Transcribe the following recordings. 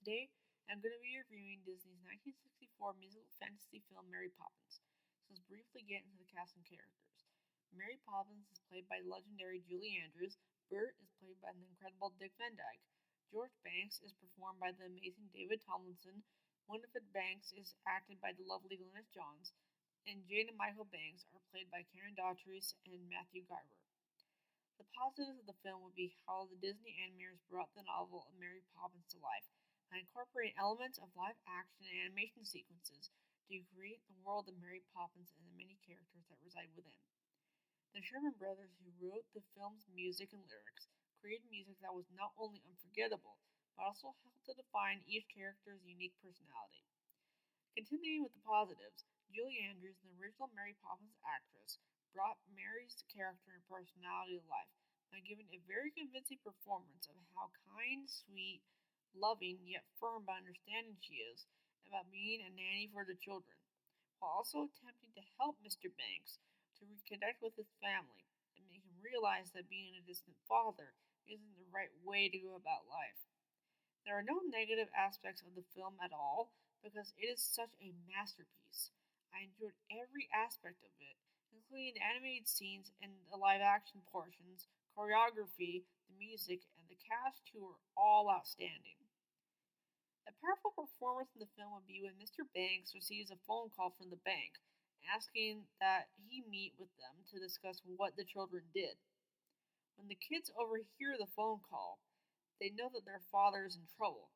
Today, I'm going to be reviewing Disney's 1964 musical fantasy film Mary Poppins. So let's briefly get into the cast and characters. Mary Poppins is played by legendary Julie Andrews. Bert is played by the incredible Dick Van Dyke. George Banks is performed by the amazing David Tomlinson. Winifred Banks is acted by the lovely Glynis Johns. And Jane and Michael Banks are played by Karen Daughtry and Matthew Garber. The positives of the film would be how the Disney animators brought the novel of Mary Poppins to life by incorporating elements of live action and animation sequences to create the world of Mary Poppins and the many characters that reside within. The Sherman Brothers, who wrote the film's music and lyrics, created music that was not only unforgettable, but also helped to define each character's unique personality. Continuing with the positives, Julie Andrews, the original Mary Poppins actress, brought Mary's character and personality to life by giving a very convincing performance of how kind, sweet, loving, yet firm but understanding she is about being a nanny for the children, while also attempting to help Mr. Banks to reconnect with his family and make him realize that being a distant father isn't the right way to go about life. There are no negative aspects of the film at all because it is such a masterpiece. I enjoyed every aspect of it, including the animated scenes and the live action portions, choreography, the music, and the cast who were all outstanding. A powerful performance in the film would be when Mr. Banks receives a phone call from the bank asking that he meet with them to discuss what the children did. When the kids overhear the phone call, they know that their father is in trouble.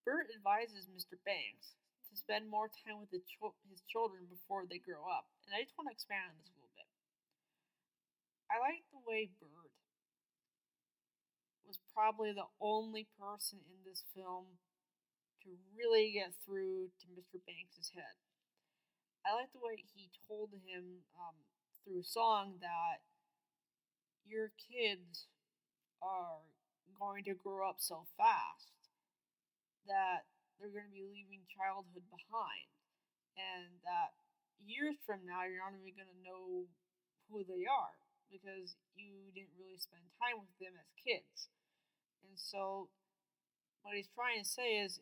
Bert advises Mr. Banks to spend more time with his children before they grow up, and I just want to expand on this a little bit. I like the way Bert was probably the only person in this film to really get through to Mr. Banks' head. I like the way he told him through song that your kids are going to grow up so fast that they're going to be leaving childhood behind, and that years from now you're not even going to know who they are because you didn't really spend time with them as kids. And so, what he's trying to say is,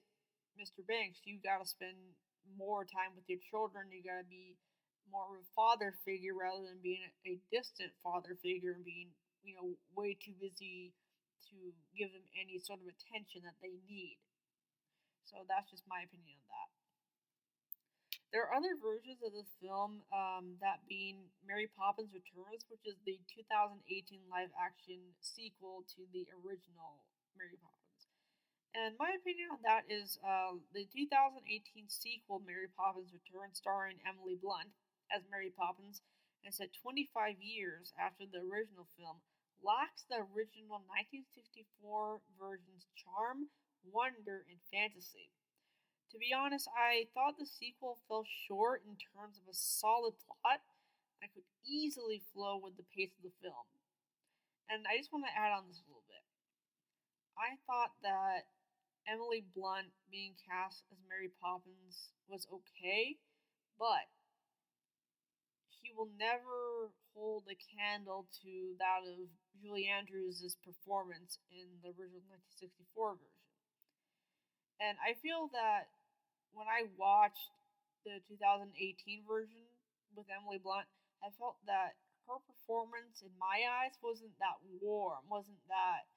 Mr. Banks, you got to spend more time with your children. You got to be more of a father figure rather than being a distant father figure and being, way too busy to give them any sort of attention that they need. So that's just my opinion on that. There are other versions of this film, that being Mary Poppins Returns, which is the 2018 live action sequel to the original Mary Poppins. And my opinion on that is the 2018 sequel, Mary Poppins Returns, starring Emily Blunt as Mary Poppins, and set 25 years after the original film, lacks the original 1964 version's charm, wonder, and fantasy. To be honest, I thought the sequel fell short in terms of a solid plot that could easily flow with the pace of the film. And I just want to add on this a little bit. I thought that Emily Blunt being cast as Mary Poppins was okay, but she will never hold a candle to that of Julie Andrews' performance in the original 1964 version. And I feel that when I watched the 2018 version with Emily Blunt, I felt that her performance in my eyes wasn't that warm, wasn't that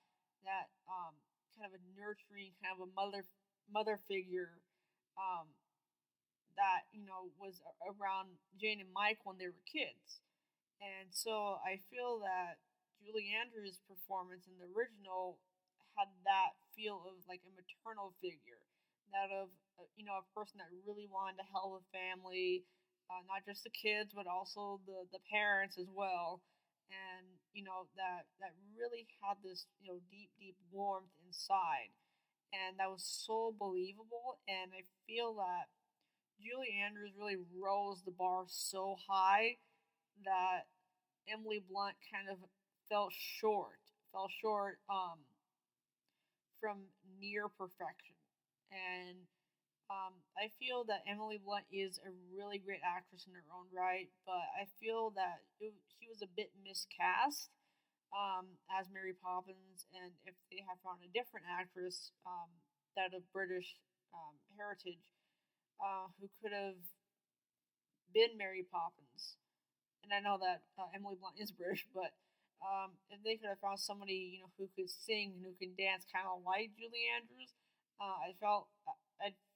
kind of a nurturing, kind of a mother figure um, that was around Jane and Mike when they were kids. And so I feel that Julie Andrews' performance in the original had that feel of like a maternal figure, that of a person that really wanted to help the family, not just the kids but also the parents as well, and that really had this deep warmth inside, and that was so believable. And I feel that Julie Andrews really rose the bar so high that Emily Blunt kind of fell short from near perfection. And I feel that Emily Blunt is a really great actress in her own right, but I feel that she was a bit miscast as Mary Poppins, and if they had found a different actress, that of British heritage who could have been Mary Poppins. And I know that Emily Blunt is British, but if they could have found somebody who could sing and who can dance, kind of like Julie Andrews, I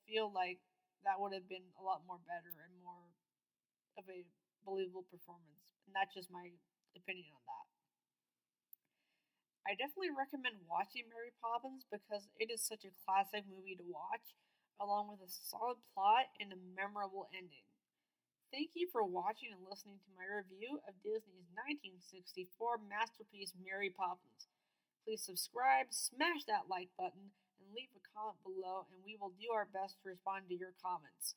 feel like that would have been a lot more better and more of a believable performance. And that's just my opinion on that. I definitely recommend watching Mary Poppins because it is such a classic movie to watch, along with a solid plot and a memorable ending. Thank you for watching and listening to my review of Disney's 1964 masterpiece Mary Poppins. Please subscribe, smash that like button, and leave a comment below, and we will do our best to respond to your comments.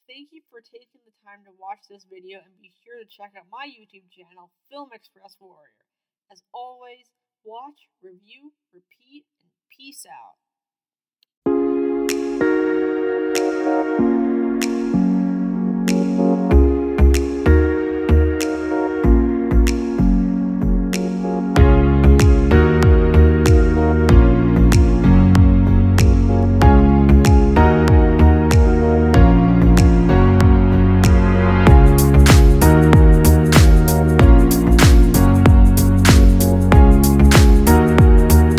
Thank you for taking the time to watch this video, and be sure to check out my YouTube channel, Film Express Warrior. As always, watch, review, repeat, and peace out.